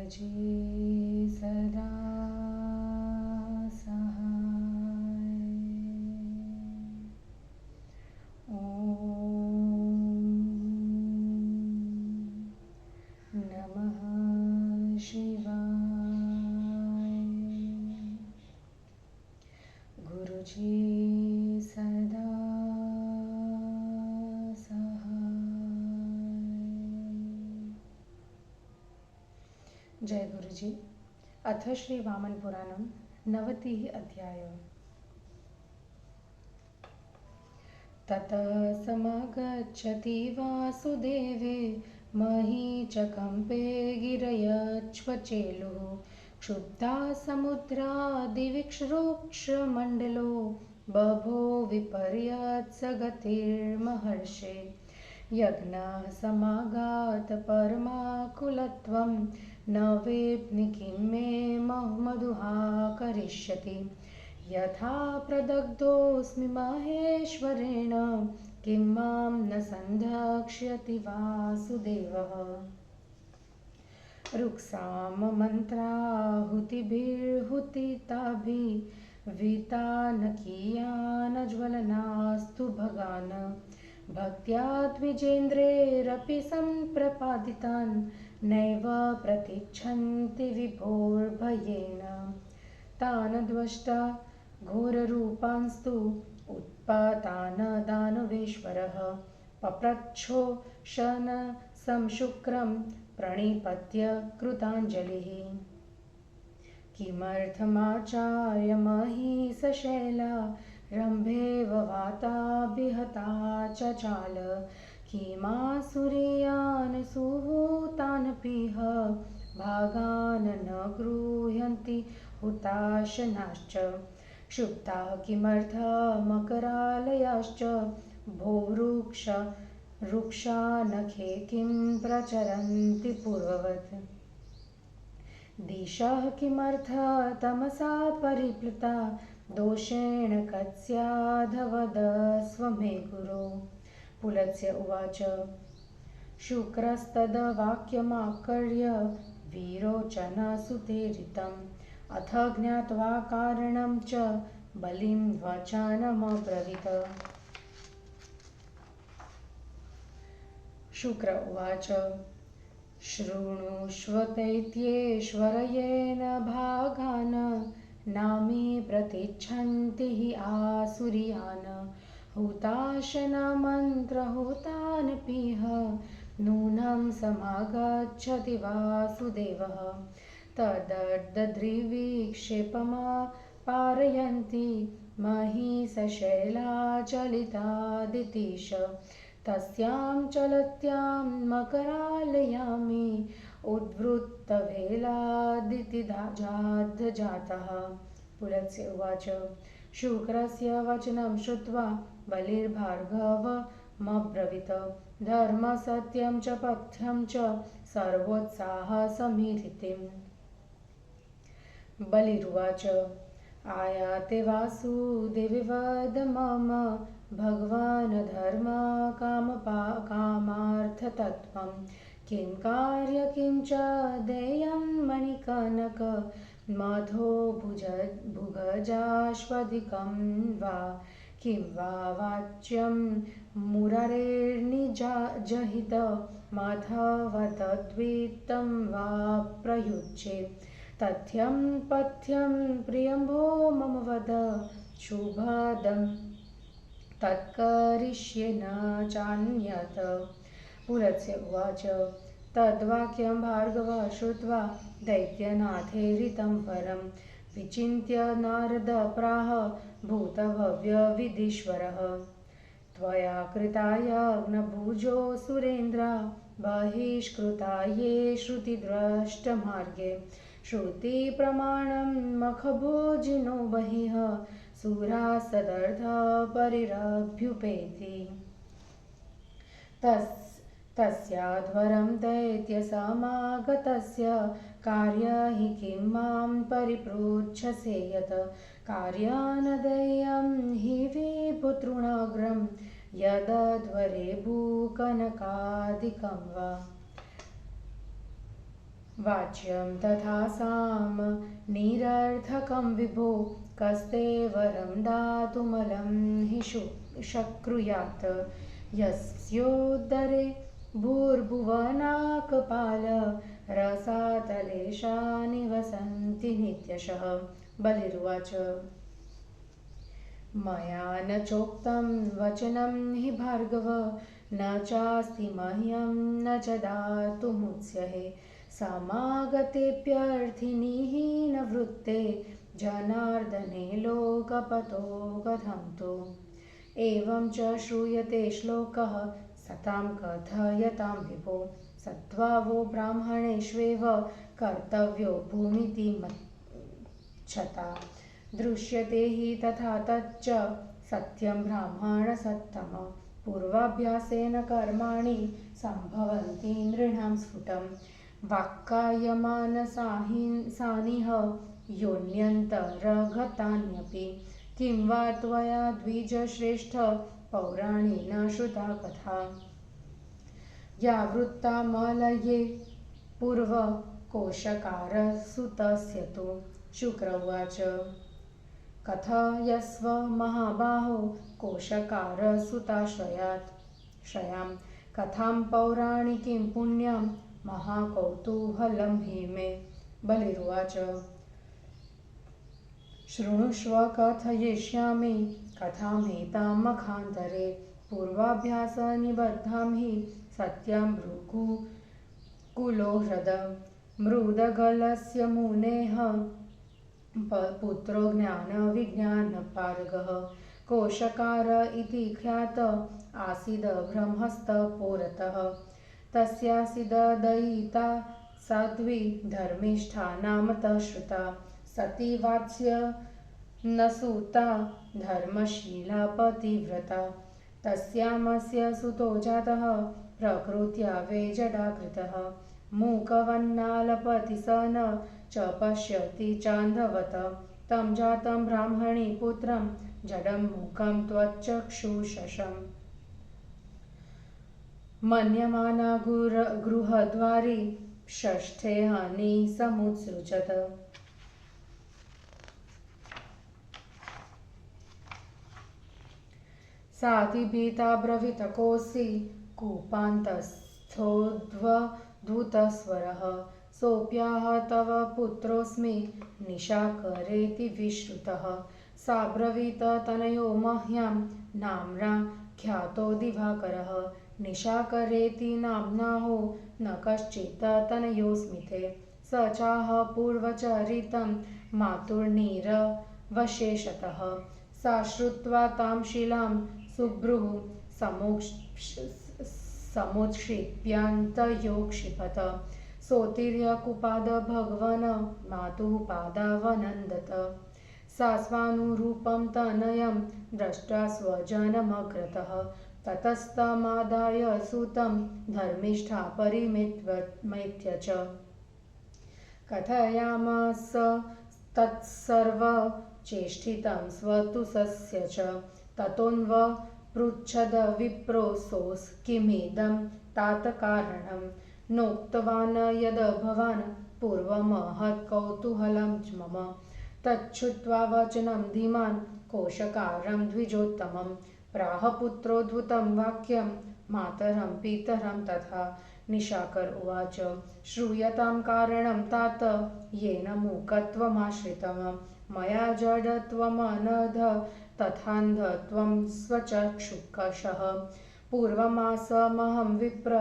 गुरुजी सदा सहाय। ॐ नमः शिवाय। गुरुजी सदा जय गुरुजी। अथ श्री वामन पुराणम 90 अध्याय। ततः समागच्छति वासुदेवे महीचकम्पे गिरयच्छ्वचेलुः क्षुब्धा समुद्रादिविक्षुरुक्षमण्डलो बभो विपर्यत्सगतिर्महर्षे यज्ञः समागात परमाकुलत्वं न वेप्नि किं मे मधुहा करिष्यति यथा प्रदग्धोऽस्मि महेश्वरेण किं मां न सन्धक्ष्यति वासुदेवः। रुक्साममन्त्राहुतिताभिवितानकीयानज्वलनास्तु भगान् भक्त्या द्विजेन्द्रैरपि सम्प्रपादितान् नैव प्रतिच्छन्ति विभोर्भयेन तान् द्वष्टा घोररूपांस्तु उत्पातान् दानवेश्वरः पप्रच्छोषण संशुक्रं प्रणिपत्य कृताञ्जलिः किमर्थमाचार्य महीसशैला रम्भेव वाताभिहता चचाल किमासुरीयान् सुहूतानपिह भागान् न गृह्यन्ति हुताशनाश्च क्षुब्धाः किमर्थमकरालयाश्च भो रुक्षा किं प्रचरन्ति पूर्ववत् दिशः किमर्थ तमसा परिप्लुता दोषेण कस्याधवदस्व मे गुरो। पुलत्स्य उवाच शुक्रस्तद्वाक्यमाकर्य विरोचनसुतेरितम् अथ ज्ञात्वा कारणं च बलिं वचनमब्रवीत्। शुक्र उवाच शृणुष्व दैत्येश्वरयेन भागान् नामी प्रतिच्छन्ति हि आसुरीयान् हुताशनमन्त्रहुतानपिह नूनं समागच्छति वासुदेवः तदर्धद्रिविक्षेपमापारयन्ति महीसशैलाचलितादितीश तस्यां चलत्यां मकरालयामि उद्वृत्तवेलादितिजातः। पुलत्स्य उवाच शुक्रस्य वचनं श्रुत्वा बलिर्भार्गवमब्रवीत् धर्मसत्यं च पथ्यं च सर्वोत्साहसमीरितिम्। बलिरुवाच आयाते वासुदेवे वद मम भगवान् धर्म कामार्थतत्त्वं किं कार्य किं च देयं मणिकनक मधो भुगजाश्वधिकं वा किं वा वाच्यं मुरारेर्निजहित माधवतद्वित्तं वा प्रयुज्ये तथ्यं पथ्यं प्रियम्भो मम वद शुभदं तत्करिष्ये न चान्यत्। पुलत्स्य उवाच तद्वाक्यं भार्गवः श्रुत्वा दैत्यनाथेरितं वरं विचिन्त्य नारद प्राह भूतभव्यविधीश्वरः त्वया कृता यज्ञभुजो सुरेन्द्र बहिष्कृता ये श्रुतिद्रष्टमार्गे श्रुतिप्रमाणं मखभोजिनो बहिः सुरा सदर्थ परिरभ्युपेति तस्याध्वरं दैत्यसमागतस्य कार्य हि किं मां परिपृच्छसे यत् कार्यानदेयं हि विपुतृणाग्रं यदध्वरे भूकनकादिकं वा। वाच्यं तथा साम निरर्थकं विभो कस्ते वरं दातुमलं हि शक्नुयात् यस्योदरे भूर्भुवनाकपाल रसातलेशा निवसन्ति नित्यशः। बलिर्वाच मया न चोक्तं वचनं हि भार्गव न चास्ति मह्यं न च दातुमुत्स्यहे समागतेऽप्यर्थिनीः न वृत्ते जनार्दने लोकपतो कथं तु एवं च श्रूयते श्लोकः सतां कथयतां विभो सत्त्वा वो ब्राह्मणेष्वेव कर्तव्यो भूमिति मच्छता दृश्यते हि तथा तच्च सत्यं ब्राह्मणसत्तम पूर्वाभ्यासेन कर्माणि सम्भवन्ति नृणां स्फुटं वाक्कायमानसानिह योऽन्यन्तरगतान्यपि किं वा त्वया द्विजश्रेष्ठ पौराणि न श्रुता कथा या वृत्ता मलये पूर्वकोशकारसुतस्य तु शुक्र उवाच कथयस्व महाबाहो कोशकारसुताश्रयां कथां पौराणिकीं पुण्यं महाकौतूहलं भीमे बलिरुवाच शृणुष्व कथयिष्यामि कथामेतां मखान्तरे पूर्वाभ्यासनिबद्धां हि सत्यां भृगुकुलो ह्रद मृदगलस्य मुनेः पुत्रो ज्ञानविज्ञानपारगः कोशकार इति ख्यात आसीद ब्रह्मस्तपोरतः तस्यासीद दयिता साध्वी धर्मिष्ठा नामतः श्रुता सती वात्स्य न सूता धर्मशीला पतिव्रता तस्यामस्य सुतो जातः प्रकृत्या वेजडाकृतः मूकवन्नालपति स न च पश्यति चान्धवत तं जातं ब्राह्मणी पुत्रं जडं मूकं त्वच्चक्षुषशम् मन्यमाना गृहद्वारि षष्ठे हनि समुत्सृजत साधिभीता ब्रवीत कोऽसि कूपान्तस्थोद्वधूतस्वरः सोऽप्याह तव पुत्रोऽस्मि निशाकरेति विश्रुतः सा ब्रवीत तनयो मह्यं नाम्ना ख्यातो दिवाकरः निशाकरेति नाम्नाहो न कश्चित् तनयोऽस्मिते स चाह पूर्वचरितं मातुर्निरवशेषतः सा श्रुत्वा तां शिलां सुभ्रुः समुत्क्षिप्यान्तयोक्षिपत सोत्तीर्य कुपाद भगवन् मातुः पादावनन्दत सा स्वानुरूपं तनयं दृष्ट्वा स्वजनमग्रतः ततस्तमादाय सुतं धर्मिष्ठा परिमेत्य च कथयामास तत्सर्वचेष्टितं स्वतुसस्य च ततोऽन्वपृच्छद विप्रोऽसोऽस् किमिदं तातकारणं नोक्तवान् यद् भवान् पूर्वमहत्कौतूहलं मम तच्छ्रुत्वा वचनं धीमान् कोशकारं द्विजोत्तमं प्राह पुत्रोद्भुतं वाक्यं मातरं पितरं तथा निशाकर उवाच श्रूयतां कारणं तात येन मूकत्वमाश्रितं मया जडत्वमनध तथान्धत्वं स्वचक्षुषः पूर्वमासमहं विप्र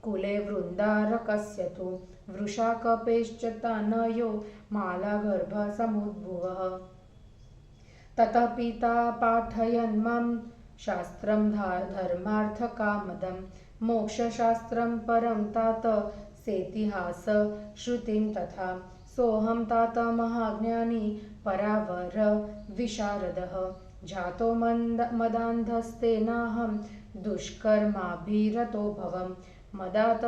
कुले वृन्दारकस्य तु वृषाकपेश्च तनयो मालागर्भसमुद्भुवः ततः पिता पाठयन् मां शास्त्रं धर्मार्थकामदं मोक्षशास्त्रं परं तात सेतिहास श्रुतिं तथा सोऽहं तात महाज्ञानी परावर विशारदः जातो मदान्धस्तेनाहं दुष्कर्माभिरतो भवं मदात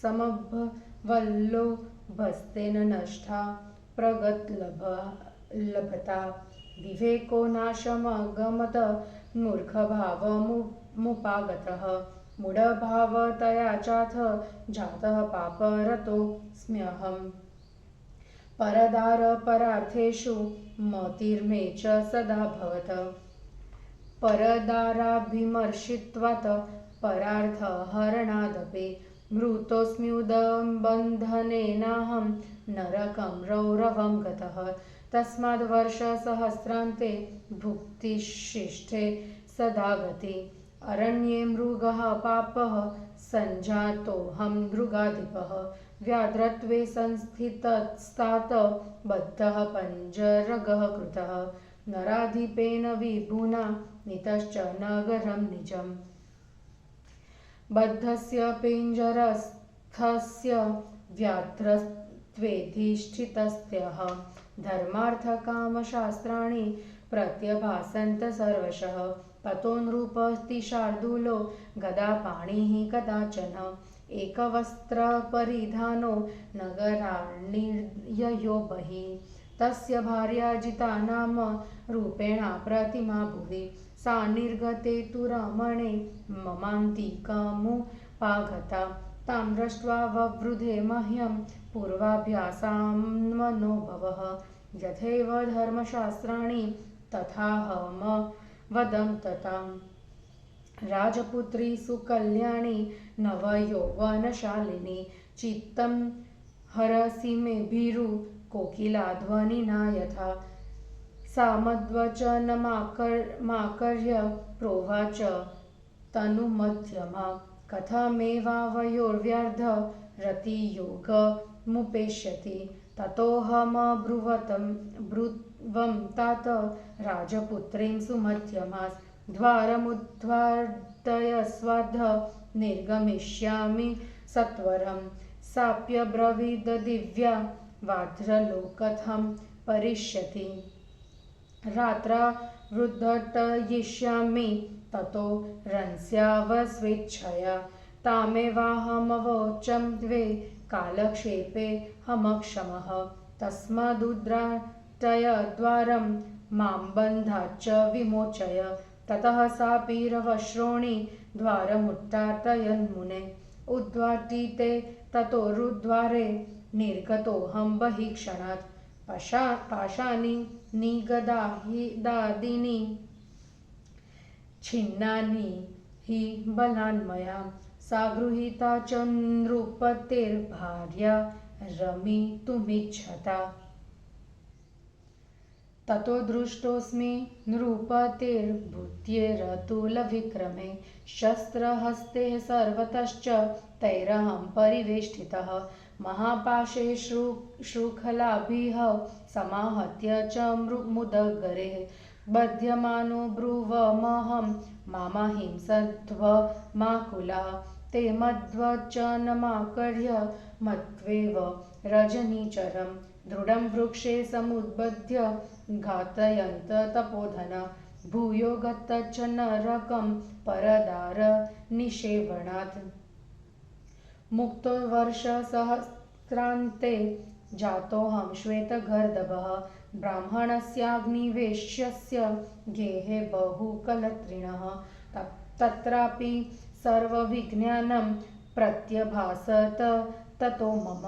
समभवल्लो भस्तेन नष्टा प्रगतलभता विवेको नाशमगमत मूर्खभावमुपागतः मूढभावतया चाथ जातः पापरतोऽस्म्यहम् परदारपरार्थेषु मतिर्मे च सदा भवत परदाराभिमर्शित्वात् परार्थहरणादपि मृतोऽस्म्युदबन्धनेनाहं नरकं रौरवं गतः तस्माद्वर्षसहस्रान्ते भुक्तिशिष्टे सदा गति अरण्ये मृगः पापः सञ्जातोऽहं मृगाधिपः व्याघ्रत्वे संस्थितस्तात् बद्धः पञ्जरगः कृतः नराधिपेन विभुना नीतश्च नगरं निजम् बद्धस्य पिञ्जरस्थस्य व्याघ्रत्वेधिष्ठितस्त्यहं धर्मार्थकामशास्त्राणि प्रत्यभासन्त सर्वशः ततो नृपतिशार्दूलो गदापाणिः कदाचन एकवस्त्रपरिधानो नगरार्णिर्ययो बहिः तस्य भार्या जिता नाम रूपेणा प्रतिमा भुवि सा निर्गते तु रमणे ममान्तिकमुपागता तां दृष्ट्वा ववृधे मह्यं पूर्वाभ्यासान्मनोभवः यथैव धर्मशास्त्राणि तथाहमवदं तताम् राजपुत्री सुकल्याणी नवयौवनशालिनी चित्तं हरसि मे भीरु कोकिलाध्वनिना यथा सा मद्वचनमाकर्ण्य प्रोवाच तनुमध्यमा कथमेवावयोर्व्यर्ध रतियोगमुपेष्यति ततोऽहमब्रुवं तात राजपुत्रीं सुमध्यमास् द्वारमुद्घाटयस्वाद्ध निर्गमिष्यामि सत्वरं साप्यब्रवीद दिव्या वाध्रलोकथं परिष्यति रात्रावुद्धटयिष्यामि ततो रंस्यावस्वेच्छया तामेवाहमवोचं द्वे कालक्षेपे हमक्षमः तस्मादुद्घाटय मां बन्धाच्च विमोचय ततः सा पीरवश्रोणि द्वारमुट्टाटयन्मुने उद्घाटिते ततोरुद्वारे निर्गतोऽहं बहिः क्षणात् पाशानि निगदादिनी छिन्नानि हि बलान्मया सा गृहीता च नृपतेर्भार्या रमितुमिच्छता ततो दृष्टोऽस्मि नृपतेर्भृत्यैरतुलविक्रमे शस्त्रहस्ते सर्वतश्च तैरहं परिवेष्टितः महापाशे शृखलाभिः समाहत्य च मुदगरे बध्यमानो ब्रुवमहं मामाहिंसध्वमाकुलाः ते मद्वचनमाकर्ह्य मत्वेव रजनीचरं दृढं वृक्षे समुद्बध्य घातयन्त तपोधन भूयो गतश्च नरकं परदार निषेवणात् मुक्तो वर्षसहस्रान्ते जातोऽहं श्वेतगर्दभः ब्राह्मणस्याग्निवेश्यस्य गेहे बहुकलत्रिणः तत्रापि सर्वविज्ञानं प्रत्यभासत ततो मम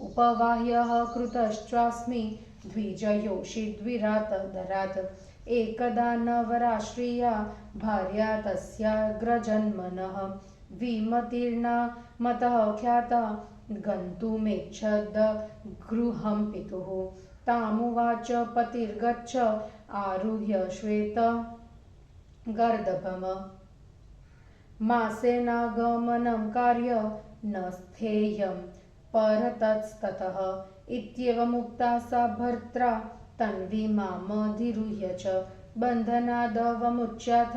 उपवाह्यः कृतश्चास्मि द्विजयोषिद्विरातदरात् एकदा नवराश्रिया भार्या तस्याग्रजन्मनः विमतीर्णा मतः ख्याता गन्तुमेच्छद गृहं पितुः तामुवाच पतिर्गच्छ आरुह्य श्वेतगर्दभम् मासेनागमनं कार्य न स्थेयं परतस्ततः इत्येवमुक्ता सा भर्त्रा तन्वी मामधिरुह्य च बन्धनादवमुच्याथ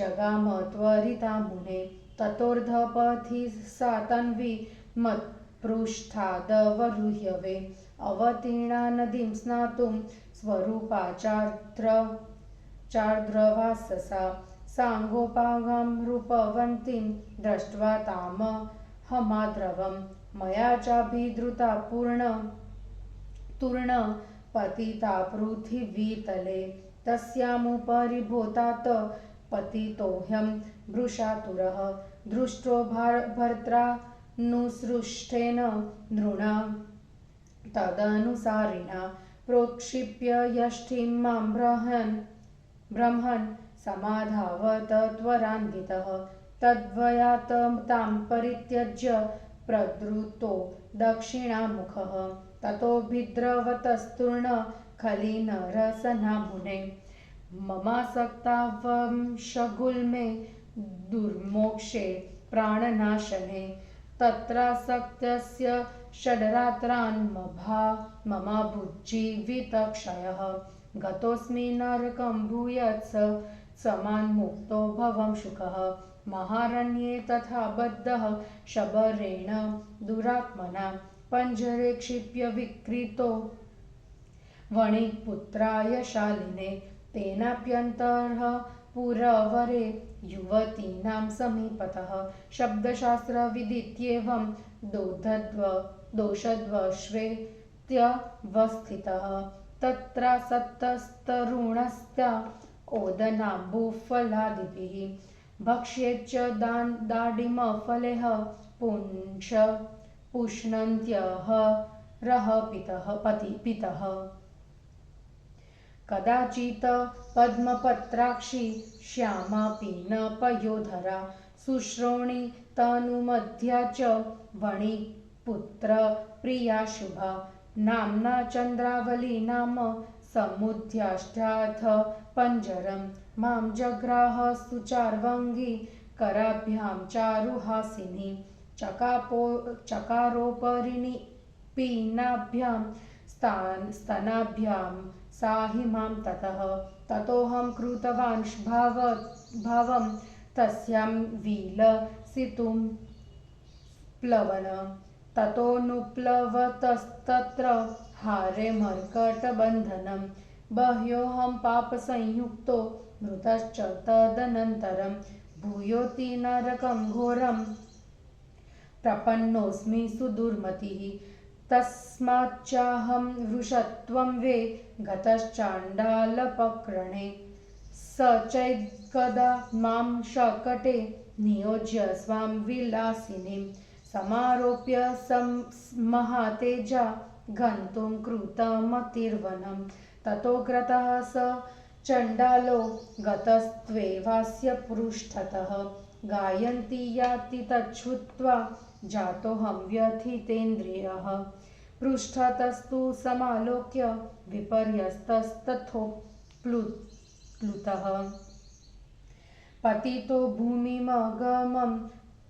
जगाम त्वरिता मुने ततोर्धपथि सा तन्वी मत्पृष्ठादवरुह्य वे अवतीर्णा नदीं स्नातुं स्वरूपाचार्द्रवाससा साङ्गोपाङ्गं रूपवन्तीं दृष्ट्वा तामहमाद्रवं मया चाभिधृता तूर्णपतिता पृथिवीतले तस्यामुपरि भूतात् पतितोऽह्यं वृषातुरः दृष्टो भर्त्रानुसृष्टेन नृणा तदनुसारिणा प्रोक्षिप्य यष्टिं मां ब्रह्मन् समाधावत त्वरान्वितः तद्वयात् तां परित्यज्य प्रद्रुतो दक्षिणामुखः ततो भिद्रवतस्तूर्ण खलीनरसनामुने ममासक्तावंशगुल्मे दुर्मोक्षे प्राणनाशने तत्रासक्तस्य षड्रात्रान् ममाभुज्जीवितक्षयः गतोऽस्मि नरकं भूयत्स समान्मुक्तो भवं शुकः महारण्ये तथा बद्धः शबरेण दुरात्मना पञ्जरे क्षिप्य विक्रीतो वणिक्पुत्राय शालिने तेनाप्यन्तरः पुरवरे युवतीनां समीपतः शब्दशास्त्रविदित्येवं दोषद्वश्वेत्यवस्थितः तत्रासक्तस्तरुणस्त्या ओदनाम्बुफलादिभिः भक्ष्येच्च दाडिमफलेः पुष्णन्त्यः पितः कदाचित् पद्मपत्राक्षी श्यामा पीनपयोधरा सुश्रोणी तनुमध्या च वणिक्पुत्र प्रिया शुभा नाम्ना चन्द्रावली नाम समुद्याष्टाथ पञ्जरं मां जग्राह सुचार्वङ्गी कराभ्यां चारुहासिनी चकारोपरिणि पीनाभ्यां स्तनाभ्यां साहि मां ततोऽहं कृतवान् भावं तस्यां विलसितुं प्लवन ततोऽनुप्लवतस्तत्र हारे मर्कटबन्धनं बह्योऽहं पापसंयुक्तो मृतश्च तदनन्तरं भूयोति नरकं घोरं प्रपन्नोऽस्मि सुदुर्मतिः तस्माच्चाहं वृषत्वं वे गतश्चाण्डालपक्रणे स चैकदा मां शकटे नियोज्य स्वां विलासिनीं समारोप्य महातेजा गन्तुं कृतमतिर्वनं ततो ग्रतः स चण्डालो गतस्त्वेवास्य पृष्ठतः गायन्ति याति तच्छ्रुत्वा जातोऽहं व्यथितेन्द्रियः पृष्ठतस्तु समालोक्य विपर्यस्तस्तथोप्लुतः पतितो भूमिमगमं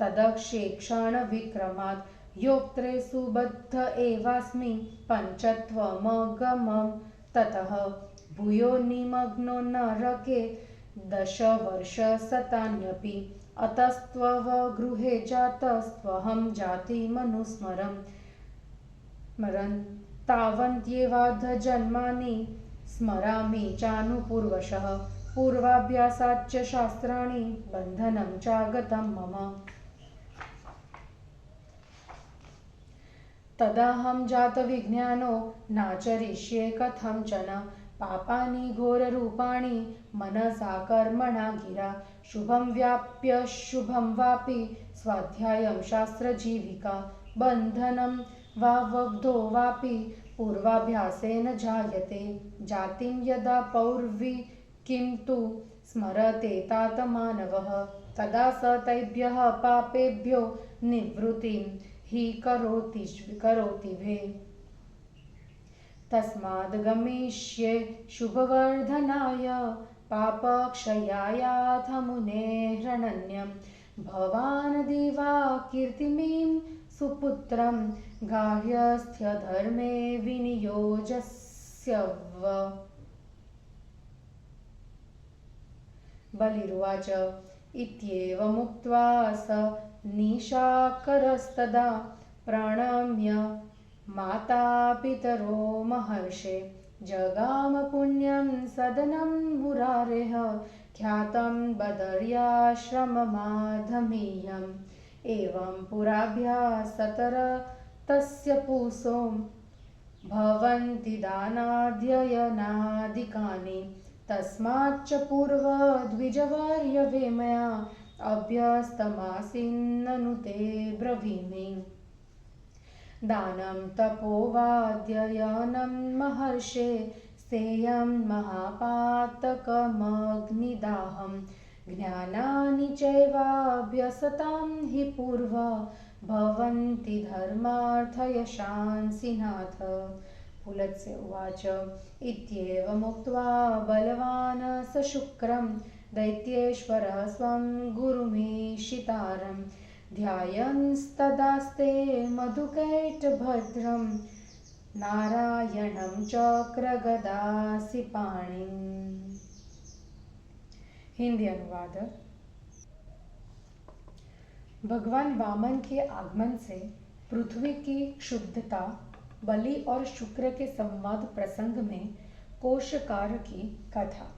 तदक्षेक्षणविक्रमात् योक्त्रे सुबद्ध एवास्मि पञ्चत्वमगमं ततः भूयो निमग्नो नरके 10 वर्षशतान्यपि अतस्त्ववगृहे जातस्त्वहं जातिमनुस्मरन् तावन्त्येवाधजन्मानि स्मरामि चानुपूर्वशः पूर्वाभ्यासाच्च शास्त्राणि बन्धनं चागतं मम तदाहं जातविज्ञानो नाचरिष्ये कथंचन पापानि घोररूपाणि मनसा कर्मणा गिरा शुभं व्याप्य वापि स्वाध्यायं शास्त्रजीविका बन्धनं वा वग्धो वापि पूर्वाभ्यासेन जायते जातिं यदा पौर्वी किं तु स्मरते तात मानवः तदा स तैभ्यः पापेभ्यो निवृत्तिं हि करोति भे तस्माद् गमिष्ये शुभवर्धनाय पापक्षयायाथ मुनेरनन्यं भवान् दिवा कीर्तिमीं सुपुत्रं गार्हस्थ्यधर्मे विनियोजस्यव बलिरुवाच इत्येवमुक्त्वा स निशाकरस्तदा प्रणम्य मातापितरो महर्षे जगाम पुण्यं सदनं मुरारेः ख्यातं बदर्याश्रममाधमीयम् एवं पुराभ्यासतर तस्य पूसो भवन्ति दानाध्ययनादिकानि तस्माच्च पूर्वद्विजवर्यवे मया अभ्यस्तमासीन्ननु ते ब्रवीमि। दानं तपोवाद्ययनं महर्षे स्थेयं महापातकमग्निदाहं ज्ञानानि चैवाभ्यसतां हि पूर्व भवन्ति धर्मार्थयशांसि नाथ। पुलत्स्य उवाच इत्येवमुक्त्वा बलवान् स शुक्रं दैत्येश्वरः स्वं गुरुमीशितारं ध्यायंस्तदास्ते मधुकैटभद्रं नारायणं चक्रगदासि पाणिम्। हिंदी अनुवाद। भगवान वामन के आगमन से पृथ्वी की क्षुब्धता, बलि और शुक्र के संवाद प्रसंग में कोशकार की कथा।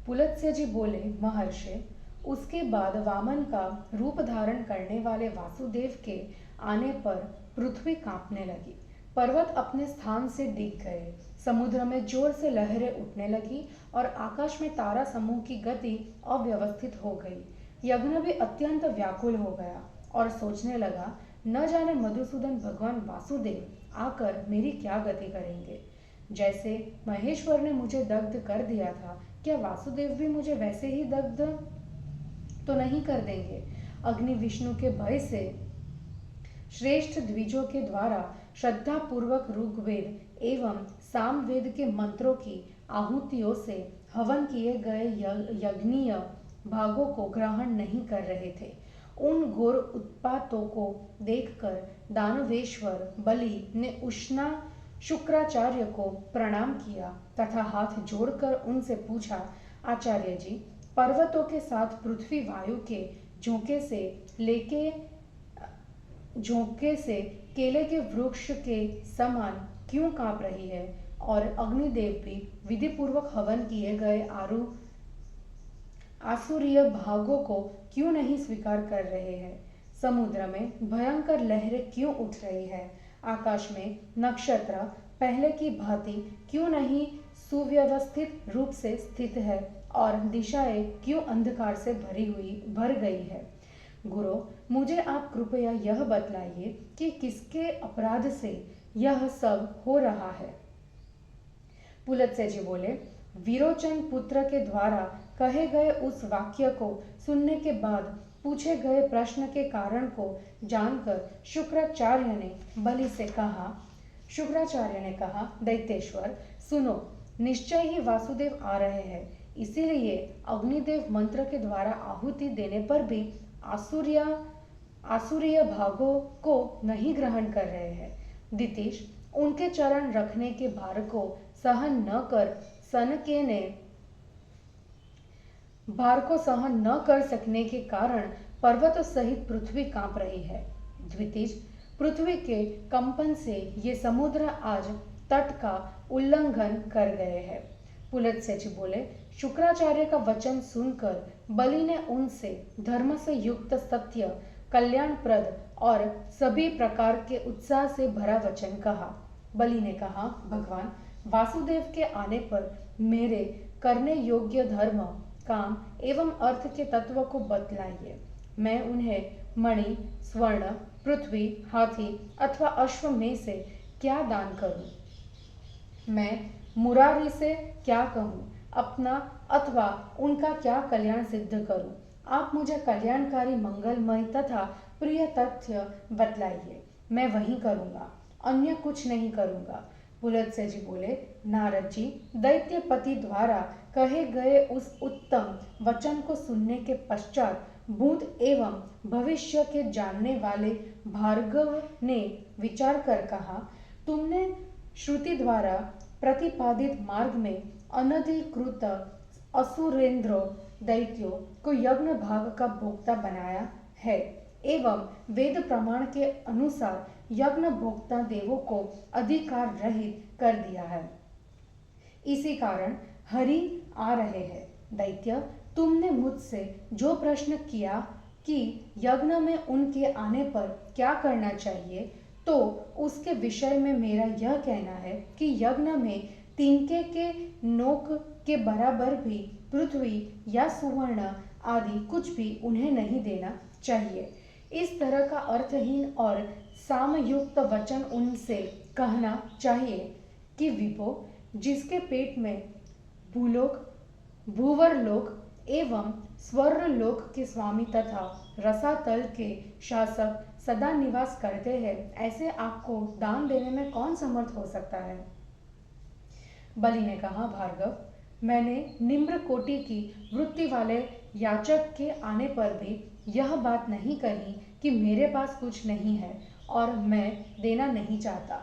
पुलत्स्य जी बोले, महर्षि, उसके बाद वामन का रूप धारण करने वाले वासुदेव के आने पर पृथ्वी कांपने लगी, पर्वत अपने स्थान से डिग गए, समुद्र में जोर से लहरें उठने लगी और आकाश में तारा समूह की गति अव्यवस्थित हो गई। यज्ञ भी अत्यंत व्याकुल हो गया और सोचने लगा, न जाने मधुसूदन भगवान वासुदेव आकर मेरी क्या गति करेंगे। जैसे महेश्वर ने मुझे दग्ध कर दिया था, क्या वासुदेव भी मुझे वैसे ही दग्ध तो नहीं कर देंगे। अग्नि विष्णु के भय से श्रेष्ठ द्विजों के द्वारा श्रद्धा पूर्वक ऋग्वेद एवं सामवेद के मंत्रों की आहुतियों से हवन किए गए यज्ञीय भागों को ग्रहण नहीं कर रहे थे। उन घोर उत्पातों को देखकर दानवेश्वर बलि ने उष्णा शुक्राचार्य को प्रणाम किया तथा हाथ जोड़कर उनसे पूछा, आचार्य जी, पर्वतों के साथ पृथ्वी वायु के झोंके से केले के वृक्ष के समान क्यों कांप रही है और अग्निदेव भी विधि पूर्वक हवन किए गए आसुरीय भागों को क्यों नहीं स्वीकार कर रहे हैं। समुद्र में भयंकर लहरें क्यों उठ रही है। आकाश में नक्षत्र पहले की भांति क्यों नहीं सुव्यवस्थित रूप से स्थित है और दिशाएं क्यों अंधकार से भर गई है। गुरु, मुझे आप कृपया यह बतलाइए कि किसके अपराध से यह सब हो रहा है। पुलत्स्य जी बोले, विरोचन पुत्र के द्वारा कहे गए उस वाक्य को सुनने के बाद पूछे गए प्रश्न के कारण को जानकर शुक्राचार्य ने कहा, दैत्येश्वर सुनो, निश्चय ही वासुदेव आ रहे हैं, इसीलिए अग्निदेव मंत्र के द्वारा आहुति देने पर भी आसुरीय भागों को नहीं ग्रहण कर रहे हैं। दितिश, उनके चरण रखने के भार को सहन न कर सकने के कारण पर्वत सहित पृथ्वी कांप रही है। द्वितीय, पृथ्वी के कंपन से ये समुद्र आज तट का उल्लंघन कर गए हैं। पुलत्स्य जी बोले, शुक्राचार्य का वचन सुनकर बलि ने उनसे धर्म से युक्त सत्य, कल्याणप्रद और सभी प्रकार के उत्साह से भरा वचन कहा। बलि ने कहा, भगवान, वासुदेव के आने पर मेरे करने योग्य धर्म, काम एवं अर्थ के तत्व को बतलाइए। मैं उन्हें मणि, स्वर्ण, पृथ्वी, हाथी अथवा अश्व में से क्या दान करूं। मैं मुरारी से क्या कहूं, अपना अथवा उनका क्या कल्याण सिद्ध करूं। आप मुझे कल्याणकारी, मंगलमय तथा प्रिय तथ्य बतलाइए, मैं वही करूंगा, अन्य कुछ नहीं करूंगा। पुलत्स्य जी बोले, नारद जी, दैत्यपति द्वारा कहे गए उस उत्तम वचन को सुनने के पश्चात भूत एवं भविष्य के जानने वाले भार्गव ने विचार कर कहा, तुमने श्रुति द्वारा प्रतिपादित मार्ग में अनधिकृत असुरेंद्र दैत्यों को यज्ञ भाग का भोक्ता बनाया है एवं वेद प्रमाण के अनुसार यज्ञ भोक्ता देवों को अधिकार रहित कर दिया है। इसी कारण हरि आ रहे हैं। दैत्य, तुमने मुझसे जो प्रश्न किया कि यज्ञ में उनके आने पर क्या करना चाहिए, तो उसके विषय में मेरा यह कहना है कि यज्ञ में तिनके के नोक के बराबर भी पृथ्वी या सुवर्ण आदि कुछ भी उन्हें नहीं देना चाहिए। इस तरह का अर्थहीन और सामयुक्त वचन उनसे कहना चाहिए कि विभो, जिसके पेट में भूलोक, भूवरलोक एवं स्वर्गलोक के स्वामी तथा रसातल के शासक सदा निवास करते हैं, ऐसे आपको दान देने में कौन समर्थ हो सकता है? बलि ने कहा, भार्गव, मैंने निम्र कोटि की वृत्ति वाले याचक के आने पर भी यह बात नहीं कही कि मेरे पास कुछ नहीं है और मैं देना नहीं चाहता,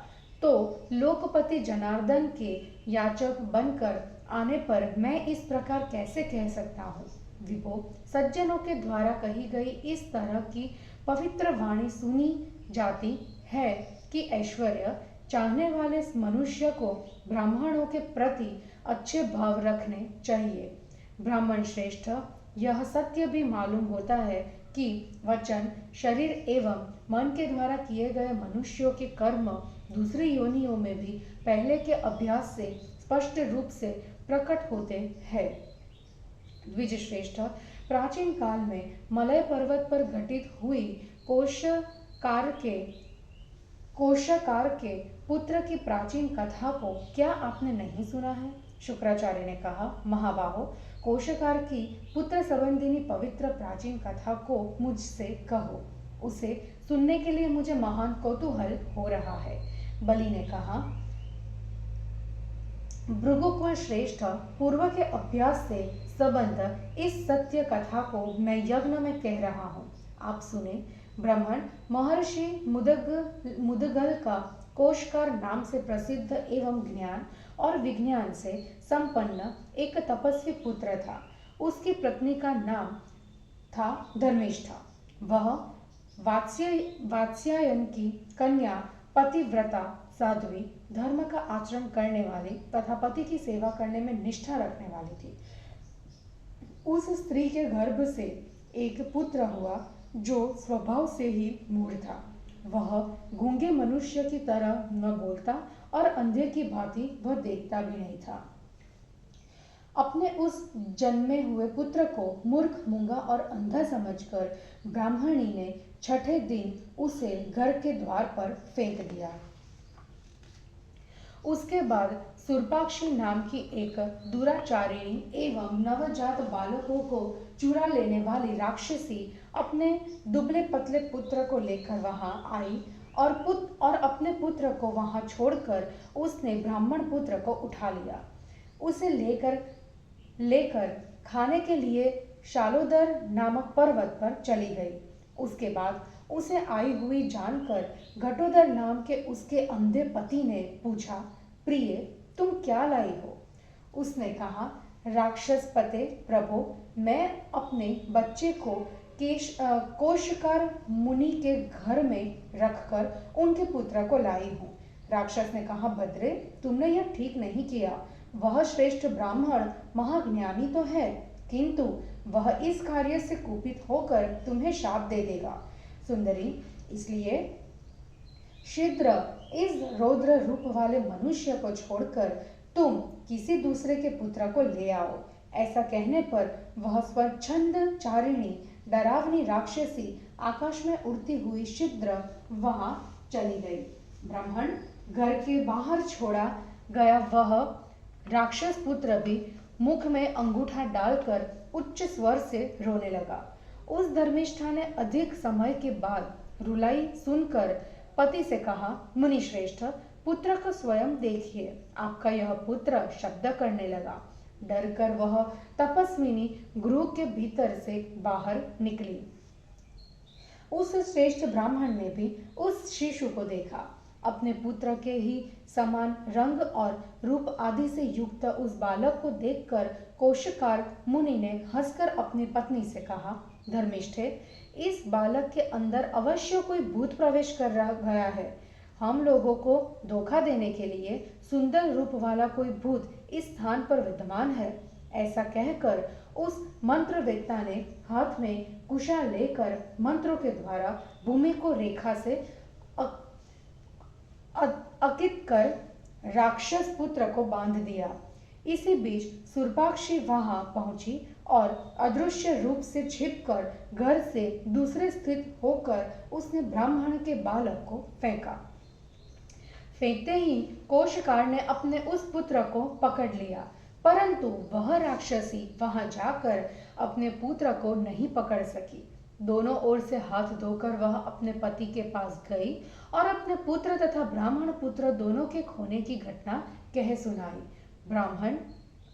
तो लोकपति जनार्दन के याचक बनकर आने पर मैं इस प्रकार कैसे कह सकता हूँ? विभो, सज्जनों के द्वारा कही गई इस तरह की पवित्र वाणी सुनी जाती है कि ऐश्वर्य चाहने वाले मनुष्य को ब्राह्मणों के प्रति अच्छे भाव रखने चाहिए। ब्राह्मण श्रेष्ठ, यह सत्य भी मालूम होता है कि वचन, शरीर एवं मन के द्वारा किए गए मनुष्यों के कर्म दूसरी योनियों में भी पहले के अभ्यास से स्पष्ट रूप से प्रकट होते हैं। द्विज श्रेष्ठ, प्राचीन काल में मलय पर्वत पर घटित हुई कोशकार के पुत्र की प्राचीन कथा को क्या आपने नहीं सुना है? शुक्राचार्य ने कहा, महाबाहो, कोशकार की पुत्र संबंधिनी पवित्र प्राचीन कथा को मुझसे कहो, उसे सुनने के लिए मुझे महान कौतूहल हो रहा है। बलि ने कहा, भृगुकुल श्रेष्ठ, पूर्व के अभ्यास से संबंध इस सत्य कथा को मैं यज्ञ में कह रहा हूँ, आप सुने। ब्राह्मण महर्षि मुदगल का कोशकार नाम से प्रसिद्ध एवं ज्ञान और विज्ञान से संपन्न एक तपस्वी पुत्र था। उसकी पत्नी का नाम था धर्मिष्ठा। वह वात्स्यायन की कन्या, पतिव्रता, साध्वी, धर्म का आचरण करने वाली तथा पति की सेवा करने में निष्ठा रखने वाली थी। उस स्त्री के गर्भ से एक पुत्र हुआ जो स्वभाव से ही मूढ़ था। वह गूंगे मनुष्य की तरह न बोलता और अंधे की भांति वह देखता भी नहीं था। अपने उस जन्मे हुए पुत्र को मूर्ख, मूंगा और अंधा समझकर ब्राह्मणी ने छठे दिन उसे घर के द्वार पर फेंक दिया। उसके बाद सुरपाक्षी नाम की एक दुराचारिणी एवं नवजात बालकों को चुरा लेने वाली राक्षसी अपने दुबले पतले पुत्र को लेकर वहां आई और अपने पुत्र को वहां छोड़कर उसने ब्राह्मण पुत्र को उठा लिया। उसे लेकर खाने के लिए शालोदर नामक पर्वत पर चली गई। उसके बाद उसे आई हुई जानकर घटोदर नाम के उसके अंधे पति ने पूछा, प्रिय, तुम क्या लाई हो? उसने कहा, राक्षस पते प्रभो, मैं अपने बच्चे को कोशकार मुनि के घर में रखकर उनके पुत्र को लाई हूँ। राक्षस ने कहा, भद्रे, तुमने यह ठीक नहीं किया। वह श्रेष्ठ ब्राह्मण महाज्ञानी तो है, किंतु वह इस कार्य से कुपित होकर तुम्हें शाप दे देगा। सुंदरी, इसलिए शीघ्र इस रौद्र रूप वाले मनुष्य को छोड़कर तुम किसी दूसरे के पुत्र को ले आओ। ऐसा कहने पर वह स्वच्छंद चारिणी डरावनी राक्षसी आकाश में उड़ती हुई शीघ्र वहां चली गई। ब्राह्मण घर के बाहर छोड़ा गया वह राक्षस पुत्र भी मुख में अंगूठा डालकर उच्च स्वर से रोने लगा। उस धर्मिष्ठा ने अधिक समय के बाद रुलाई सुनकर पति से कहा, मुनि श्रेष्ठ, पुत्र को स्वयं देखिए, आपका यह पुत्र शब्द करने लगा। डरकर वह तपस्विनी गृह के भीतर से बाहर निकली। उस श्रेष्ठ ब्राह्मण ने भी उस शिशु को देखा। अपने पुत्र के ही समान रंग और रूप आदि से युक्त उस बालक को देखकर कोशकार मुनि ने हंसकर अपनी पत्नी से कहा, धर्मिष्ठे, इस बालक के अंदर अवश्य कोई भूत प्रवेश कर गया है। हम लोगों को धोखा देने के लिए सुंदर रूप वाला कोई भूत इस स्थान पर विद्यमान है। ऐसा कहकर उस मंत्रवेत्ता ने हाथ में कुशा लेकर मंत्रों के द्वारा भूमि को रेखा से अंकित कर राक्षस पुत्र को बांध दिया। इसी बीच सुरपाक्षी वहां पहुंची और अदृश्य रूप से छिपकर घर से दूसरे स्थित होकर उसने ब्राह्मण के बालक को फेंका। फेंकते ही कोषकार ने अपने उस पुत्र को पकड़ लिया, परंतु वह राक्षसी वहां जाकर अपने पुत्र को नहीं पकड़ सकी। दोनों ओर से हाथ धोकर वह अपने पति के पास गई और अपने पुत्र तथा ब्राह्मण पुत्र दोनों के खोने की घटना कह सुनाई।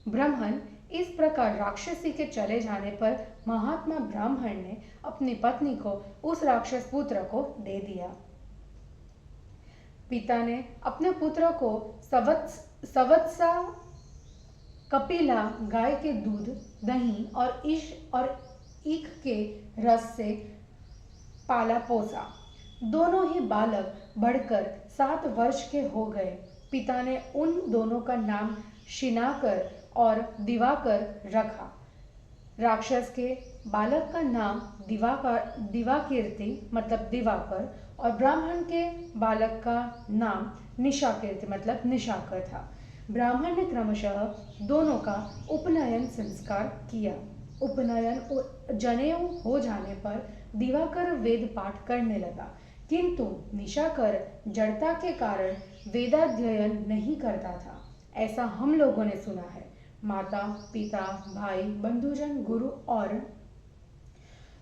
ब्राह्मण इस प्रकार राक्षसी के चले जाने पर महात्मा ब्राह्मण ने अपनी पत्नी को उस राक्षस पुत्र को दे दिया। पिता ने अपने पुत्र को सवत्सा कपिला गाय के दूध, दही और ईख के रस से पाला पोसा। दोनों ही बालक बढ़कर 7 वर्ष के हो गए। पिता ने उन दोनों का नाम शिनाकर और दिवाकर रखा। राक्षस के बालक का नाम दिवाकीर्ति मतलब दिवाकर और ब्राह्मण के बालक का नाम निशाकीर्ति मतलब निशाकर था। ब्राह्मण ने क्रमशः दोनों का उपनयन संस्कार किया। उपनयन जनेऊ हो जाने पर दिवाकर वेद पाठ करने लगा, किंतु निशाकर जड़ता के कारण वेदाध्ययन नहीं करता था। ऐसा हम लोगों ने सुना है। माता, पिता, भाई, बंधुजन, गुरु और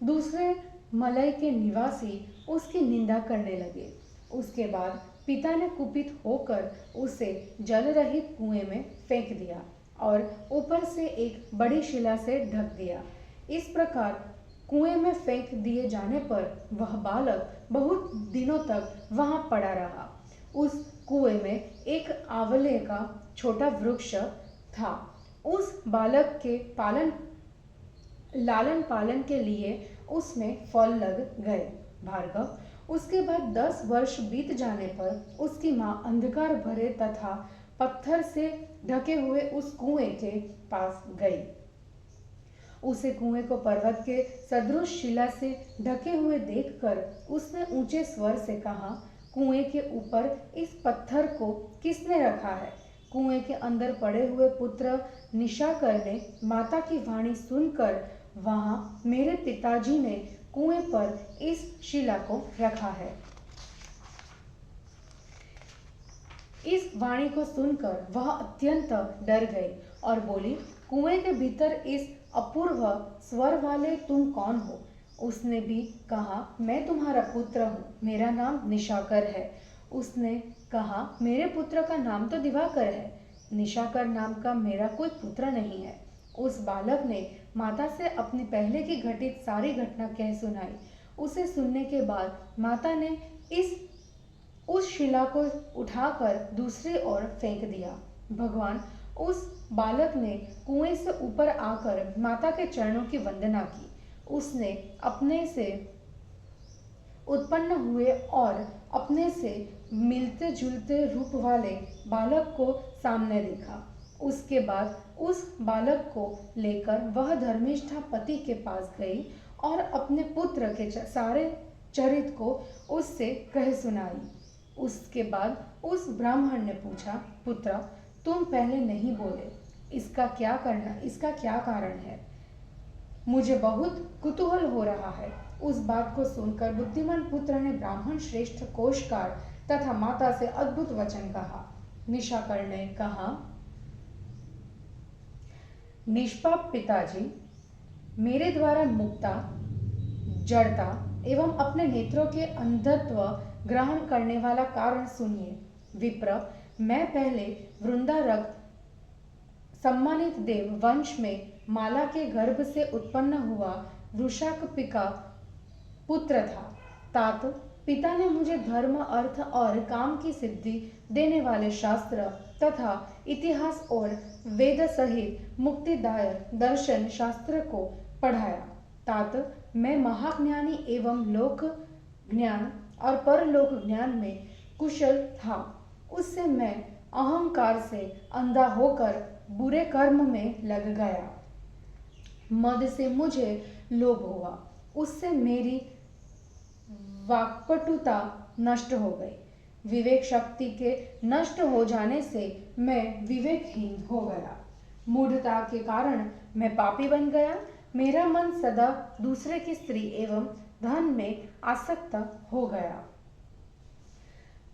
दूसरे मलय के निवासी उसकी निंदा करने लगे। उसके बाद पिता ने कुपित होकर उसे जल रहित कुएं में फेंक दिया और ऊपर से एक बड़ी शिला से ढक दिया। इस प्रकार कुएं में फेंक दिए जाने पर वह बालक बहुत दिनों तक वहां पड़ा रहा। उस कुएं में एक आंवले का छोटा वृक्ष था। उस बालक के लालन पालन के लिए उसमें फल लग गए। भार्गव, उसके बाद 10 वर्ष बीत जाने पर उसकी मां अंधकार भरे तथा पत्थर से ढके हुए उस कुएं के पास गई। उसे कुएं को पर्वत के सदृश शिला से ढके हुए देखकर उसने ऊंचे स्वर से कहा, कुएं के ऊपर इस पत्थर को किसने रखा है? कुएं के अंदर पड़े हुए पुत्र निशाकर ने माता की वाणी सुनकर वहां मेरे पिताजी ने कुएं पर इस शिला को रखा है। इस वाणी को सुनकर वह अत्यंत डर गई और बोली, कुएं के भीतर इस अपूर्व स्वर वाले तुम कौन हो? उसने भी कहा, मैं तुम्हारा पुत्र हूँ, मेरा नाम निशाकर है। उसने कहा, मेरे पुत्र का नाम तो दिवाकर है, निशाकर नाम का मेरा कोई पुत्र नहीं है। उस बालक ने माता से अपनी पहले की घटित सारी घटना कह सुनाई। उसे सुनने के बाद माता ने उस शिला को उठाकर दूसरी ओर फेंक दिया। भगवान, उस बालक ने कुएं से ऊपर आकर माता के चरणों की वंदना की। उसने अपने से उत्पन्न हुए और अपने से मिलते जुलते रूप वाले बालक को सामने देखा। उसके बाद उस बालक को लेकर वह धर्मिष्ठा पति के पास गई और अपने पुत्र के सारे चरित्र को उससे कह सुनाई। उसके बाद उस ब्राह्मण ने पूछा, पुत्र, तुम पहले नहीं बोले, इसका क्या कारण है? मुझे बहुत कुतूहल हो रहा है। उस बात को सुनकर बुद्धिमान पुत्र ने ब्राह्मण श्रेष्ठ कोषकार तथा माता से अद्भुत वचन कहा। निशाकर ने कहा, निष्पाप पिताजी, मेरे द्वारा मुक्ता, जड़ता एवं अपने नेत्रों के अंधत्व ग्रहण करने वाला कारण सुनिए। विप्र, मैं पहले वृंदारक सम्मानित देव वंश में माला के गर्भ से उत्पन्न हुआ वृषाकपिका पुत्र था। तात पिता ने मुझे धर्म, अर्थ और काम की सिद्धि देने वाले शास्त्र तथा इतिहास और वेद सहित मुक्तिदायक दर्शन शास्त्र को पढ़ाया। तात मैं महाज्ञानी एवं लोक ज्ञान और परलोक ज्ञान में कुशल था। उससे मैं अहंकार से अंधा होकर बुरे कर्म में लग गया। मद से मुझे लोभ हुआ, उससे मेरी वाक्पटुता नष्ट हो गई। विवेक शक्ति के नष्ट हो जाने से मैं विवेकहीन हो गया। मूढ़ता के कारण मैं पापी बन गया। मेरा मन सदा दूसरे की स्त्री एवं धन में आसक्त हो गया।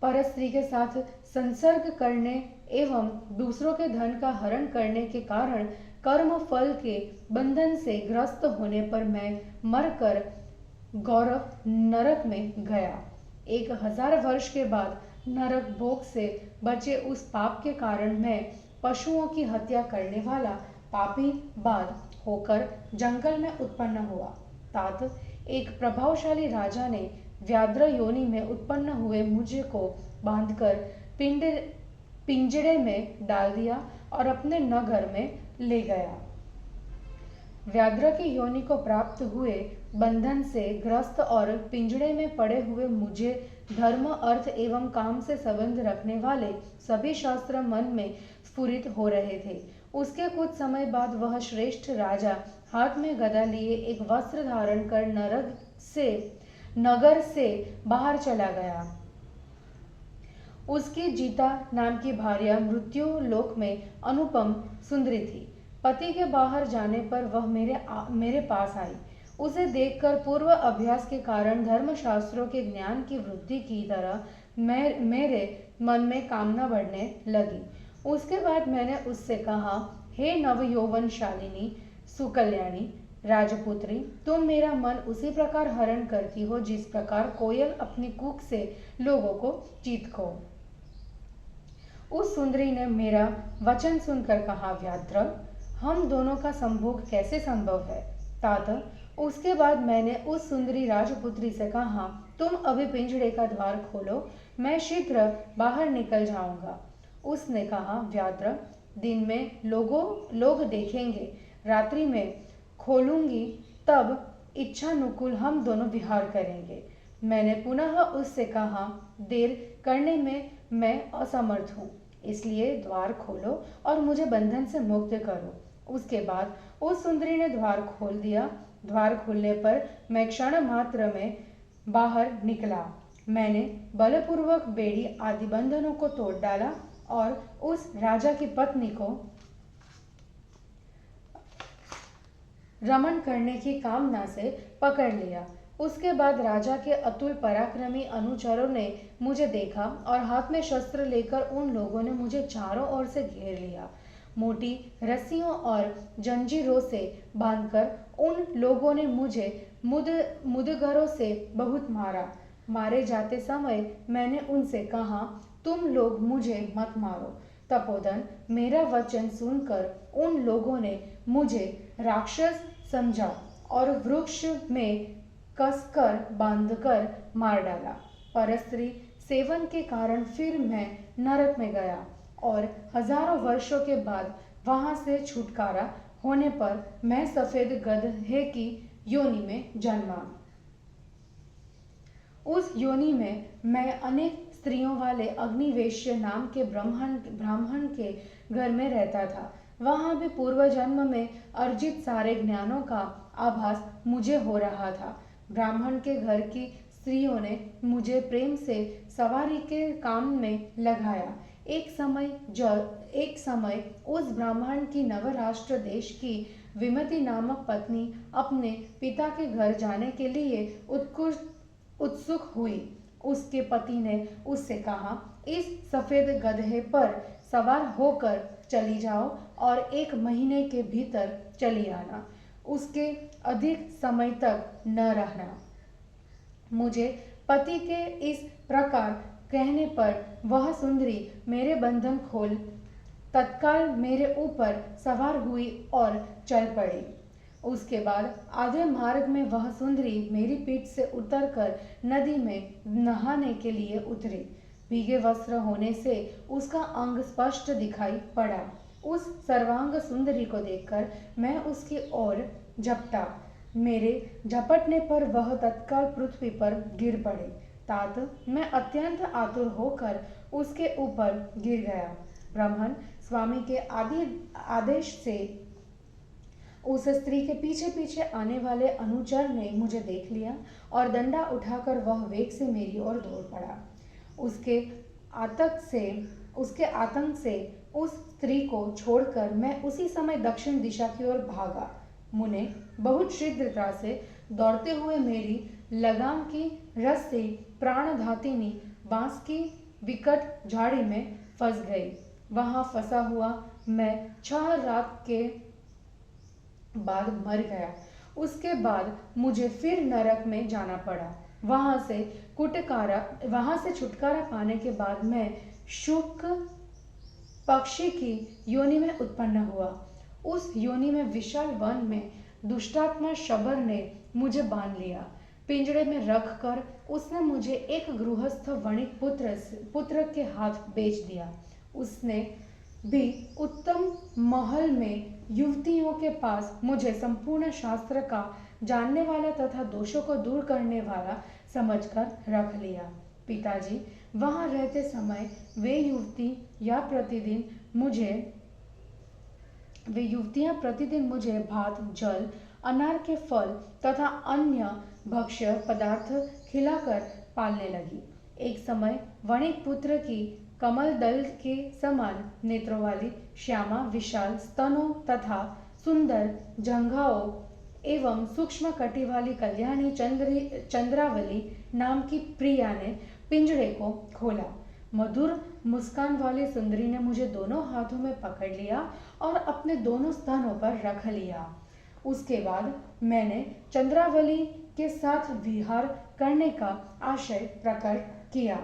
परस्त्री के साथ संसर्ग करने एवं दूसरों के धन का हरण करने के कारण कर्म फल के बंधन से ग्रस्त होने पर मैं मरकर गौरव नरक में गया। 1000 वर्ष के बाद नरक भोग से बचे उस पाप के कारण मैं पशुओं की हत्या करने वाला पापी बाद होकर जंगल में उत्पन्न हुआ। तात एक प्रभावशाली राजा ने व्याघ्र योनि में उत्पन्न हुए मुझे को बांधकर पिंजरे में डाल दिया और अपने नगर में ले गया। व्याघ्र की योनि को प्राप्त हुए बंधन से ग्रस्त और पिंजड़े में पड़े हुए मुझे धर्म अर्थ एवं काम से संबंध रखने वाले सभी शास्त्र मन में स्फुरित हो रहे थे। उसके कुछ समय बाद वह श्रेष्ठ राजा हाथ में गदा लिए एक वस्त्र धारण कर नगर से बाहर चला गया। उसकी जीता नाम की भार्या मृत्यु लोक में अनुपम सुंदरी थी। पति के बाहर जाने पर वह मेरे पास आई। उसे देखकर पूर्व अभ्यास के कारण धर्मशास्त्रों के ज्ञान की वृद्धि की तरह मेरे मन में कामना बढ़ने लगी। उसके बाद मैंने उससे कहा, हे नवयौवन शालिनी सुकल्याणी राजपुत्री, तुम मेरा मन उसी प्रकार हरण करती हो जिस प्रकार कोयल अपनी कूक से लोगों को चीतको। उस सुंदरी ने मेरा वचन सुनकर कहा, व्याघ्र, हम दोनों का संभोग कैसे संभव है? तात उसके बाद मैंने उस सुंदरी राजपुत्री से कहा, तुम अभी पिंजड़े का द्वार खोलो, मैं शीघ्र बाहर निकल जाऊंगा। उसने कहा, व्याघ्र, दिन में लोग देखेंगे, रात्रि में खोलूंगी, तब इच्छानुकूल हम दोनों विहार करेंगे। मैंने पुनः उससे कहा, देर करने में मैं असमर्थ हूँ, इसलिए द्वार खोलो और मुझे बंधन से मुक्त करो। उसके बाद उस सुंदरी ने द्वार खोल दिया। द्वार खुलने पर मैं क्षण मात्र में बाहर निकला। मैंने बलपूर्वक बेड़ी आदि बंधनों को तोड़ डाला और उस राजा की पत्नी को रमण करने की कामना से पकड़ लिया। उसके बाद राजा के अतुल पराक्रमी अनुचरों ने मुझे देखा और हाथ में शस्त्र लेकर उन लोगों ने मुझे चारों ओर से घेर लिया। मोटी रस्सियों और जंजीरों से बांधकर उन लोगों ने मुझे मुदगरों से बहुत मारा। मारे जाते समय मैंने उनसे कहा, तुम लोग मुझे मत मारो। तपोधन मेरा वचन सुनकर उन लोगों ने मुझे राक्षस समझा और वृक्ष में कसकर बांधकर मार डाला। परस्त्री सेवन के कारण फिर मैं नरक में गया और हजारों वर्षों के बाद वहां से छुटकारा होने पर मैं सफेद गधे की योनि में जन्मा। उस योनि में मैं अनेक स्त्रियों वाले अग्निवेश्य नाम के ब्राह्मण के घर में रहता था। वहां भी पूर्व जन्म में अर्जित सारे ज्ञानों का आभास मुझे हो रहा था। ब्राह्मण के घर की स्त्रियों ने मुझे प्रेम से सवारी के काम में लगाया। एक समय उस ब्राह्मण की नवराष्ट्र देश की विमति नामक पत्नी अपने पिता के घर जाने के लिए उत्सुक हुई। उसके पति ने उससे कहा, इस सफेद गधे पर सवार होकर चली जाओ और 1 महीने के भीतर चली आना, उसके अधिक समय तक न रहना। मुझे पति के इस प्रकार कहने पर वह सुंदरी मेरे बंधन खोल तत्काल मेरे ऊपर सवार हुई और चल पड़ी। उसके बाद आधे मार्ग में वह सुंदरी मेरी पीठ से उतरकर नदी में नहाने के लिए उतरी। भीगे वस्त्र होने से उसका अंग स्पष्ट दिखाई पड़ा। उस सर्वांग सुंदरी को देखकर मैं उसकी ओर झपटा। मेरे झपटने पर वह तत्काल पृथ्वी पर गिर पड़े। तात मैं अत्यंत आतुर होकर उसके ऊपर गिर गया। ब्राह्मण स्वामी के आदेश से उस स्त्री के पीछे पीछे आने वाले अनुचर ने मुझे देख लिया और डंडा उठाकर वह वेग से मेरी ओर दौड़ पड़ा। उसके आतंक से उस स्त्री को छोड़कर मैं उसी समय दक्षिण दिशा की ओर भागा। मुने बहुत शीघ्रता से दौड़ते हुए मेरी लगाम की रस्सी प्राणघातिनी बांस की विकट झाड़ी में फंस गई। वहां फंसा हुआ मैं 6 रात के बाद मर गया। उसके बाद मुझे फिर नरक में जाना पड़ा। वहां से छुटकारा पाने के बाद मैं शुक पक्षी की योनि में उत्पन्न हुआ। उस योनि में विशाल वन में दुष्टात्मा शबर ने मुझे बांध लिया। पिंजड़े में रखकर उसने मुझे एक गृहस्थ वणिक पुत्र के हाथ बेच दिया। उसने भी उत्तम महल में युवतियों के पास मुझे संपूर्ण शास्त्र का जानने वाला तथा दोषों को दूर करने वाला समझकर रख लिया। पिताजी वहां रहते समय वे युवतियां प्रतिदिन मुझे भात, जल, अनार के फल तथा अन्य भक्ष्य पदार्थ खिलाकर पालने लगी। एक समय वणिक पुत्र की कमल दल के समान नेत्रों वाली श्यामा, विशाल स्तनों तथा सुंदर जंघाओं एवं सूक्ष्म कटी वाली कल्याणी चंद्रावली नाम की प्रिया ने पिंजड़े को खोला। मधुर मुस्कान वाली सुंदरी ने मुझे दोनों हाथों में पकड़ लिया और अपने दोनों स्तनों पर रख लिया। उसके बाद मैंने चंद्रावली के साथ विहार करने का आशय प्रकट किया।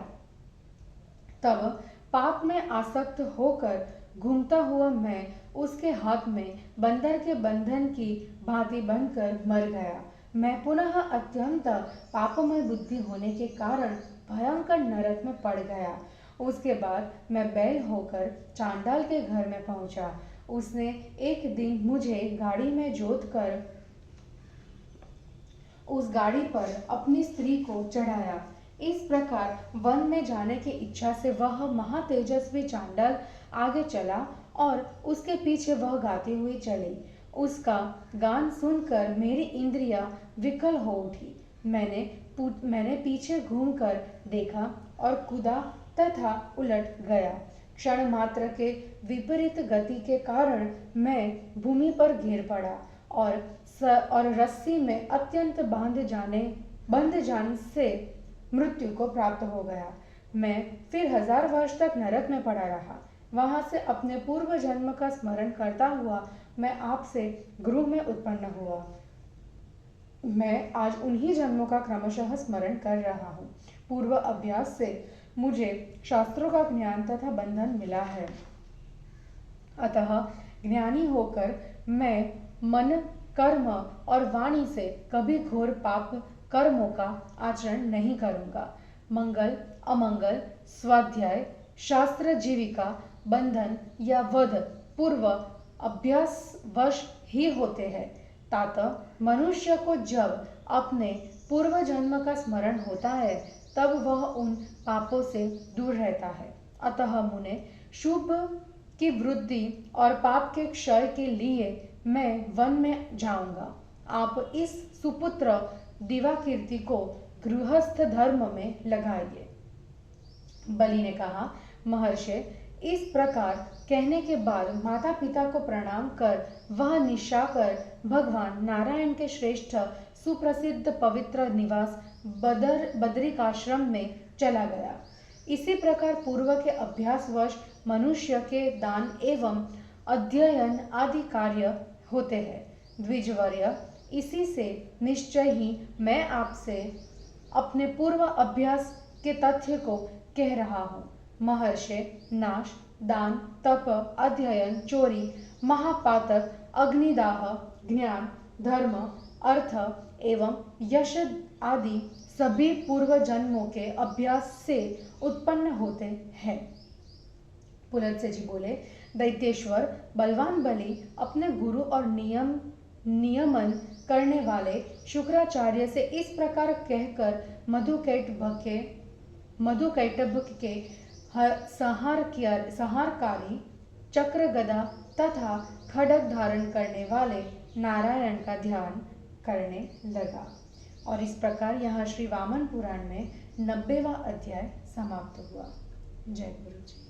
तब पाप में आसक्त होकर घूमता हुआ मैं उसके हाथ में बंदर के बंधन की भांति बनकर मर गया। मैं पुनः अत्यंत पापमय बुद्धि होने के कारण भयंकर नरक में पड़ गया। उसके बाद मैं बैल होकर चांडाल के घर में पहुंचा। उसने एक दिन मुझे गाड़ी में जोतकर उस गाड़ी पर अपनी स्त्री को चढ़ाया। इस प्रकार वन में जाने की इच्छा से वह महातेजस्वी चांडाल आगे चला और उसके पीछे वह गाती हुई चली। उसका गान सुनकर मेरी इंद्रियां विकल हो उठी। मैंने पीछे घूमकर देखा और कूदा तथा उलट गया। क्षण मात्र के विपरीत गति के कारण मैं भूमि पर गिर पड़ा और रस्सी में अत्यंत बंध जाने से मृत्यु को प्राप्त हो गया। मैं फिर 1000 वर्ष तक नरक में पड़ा रहा। वहां से अपने पूर्व जन्म का स्मरण करता हुआ मैं आपसे गृह में उत्पन्न हुआ। मैं आज उन्हीं जन्मों का क्रमशः स्मरण कर रहा हूँ। पूर्व अभ्यास से मुझे शास्त्रों का ज्ञान तथा बंधन मिला है। अतः ज्ञानी होकर मैं मन, कर्म और वाणी से कभी घोर पाप कर्मों का आचरण नहीं करूंगा। मंगल, अमंगल, स्वाध्याय, शास्त्र, जीविका, बंधन या वध पूर्व अभ्यास वश ही होते हैं। तात मनुष्य को जब अपने पूर्व जन्म का स्मरण होता है तब वह उन पापों से दूर रहता है। अतः मुने, शुभ की वृद्धि और पाप के क्षय के लिए मैं वन में जाऊंगा। आप इस सुपुत्र दिवाकीर्ति को गृहस्थ धर्म में लगाइए। बलि ने कहा, महर्षि, इस प्रकार कहने के बाद माता पिता को प्रणाम कर वह निशाकर भगवान नारायण के श्रेष्ठ सुप्रसिद्ध पवित्र निवास बदरिकाश्रम में चला गया। इसी प्रकार पूर्व के अभ्यासवश मनुष्य के दान एवं अध्ययन आदि कार्य होते हैं। द्विजवर्य, इसी से निश्चय ही मैं आपसे अपने पूर्व अभ्यास के तथ्य को कह रहा हूँ। महर्षि, नाश, दान, तप, अध्ययन, चोरी, महापातक, अग्निदाह, ज्ञान, धर्म, अर्थ एवं यश आदि सभी पूर्व जन्मों के अभ्यास से उत्पन्न होते हैं। पुलत्स्य जी बोले, दैत्येश्वर बलवान बलि अपने गुरु और नियमन करने वाले शुक्राचार्य से इस प्रकार कहकर मधुकैटभ के संहारकारी चक्र, गदा तथा खड्ग धारण करने वाले नारायण का ध्यान करने लगा। और इस प्रकार यहाँ श्री वामन पुराण में 90वां अध्याय समाप्त हुआ। जय गुरु जी।